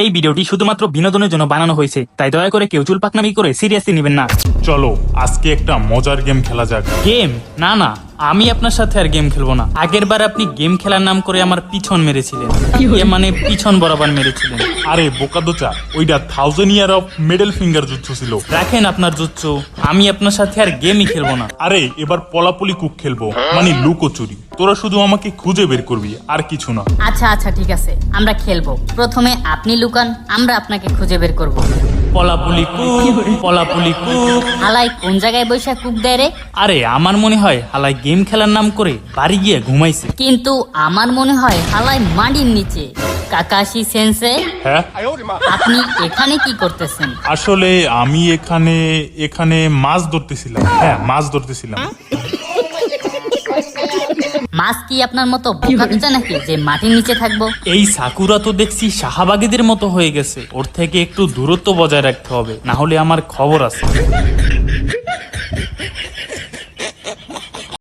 এই ভিডিওটি শুধুমাত্র বিনোদনের জন্য বানানো হয়েছে, তাই দয়া করে কেউ চুল পাকনামি করে সিরিয়াসলি নেবেন না। চলো আজকে একটা মজার গেম খেলা যাক। গেম? না না, আমি আপনার সাথে আর গেম খেলবো না। আগের বার আপনি গেম খেলার নাম করে আমার পিছন মেরেছিলেন, মানে পিছন বরাবর মেরেছিলেন। আরে বোকাদোচা, ওইটা 1000 ইয়ার অফ মিডল ফিঙ্গার যুদ্ধ ছিল। রাখেন আপনার জুচ্চ, আমি আপনার সাথে আর গেমই খেলবো না। আরে এবার পলাপলি কুক খেলবো, মানে লুকোচুরি। তোরা শুধু আমাকে খুঁজে বের করবি, আর কিছু না। আচ্ছা আচ্ছা ঠিক আছে, আমরা খেলবো। প্রথমে আপনি লুকান, আমরা আপনাকে খুঁজে বের করব। পলাপুলি কুক, পলাপুলি কুক। হালাই কোন জায়গায় বৈশা কুক দেয় রে? আরে আমার মনে হয় হালাই গেম খেলার নাম করে বাড়ি গিয়ে ঘুমাইছে। কিন্তু আমার মনে হয় হালাই মাটির নিচে। কাকাশি সেন্সে, হ্যাঁ, আপনি এখানে কি করতেছেন? আসলে আমি এখানে মাছ ধরতেছিলাম। হ্যাঁ, মাছ ধরতেছিলাম। মাছ কি আপনার মতো বোকা পিচা নাকি যে মাটির নিচে থাকবো? এই সাকুরা তো দেখছি শাহবাগীদের মতো হয়ে গেছে, ওর থেকে একটু দূরত্ব বজায় রাখতে হবে, না হলে আমার খবর আছে।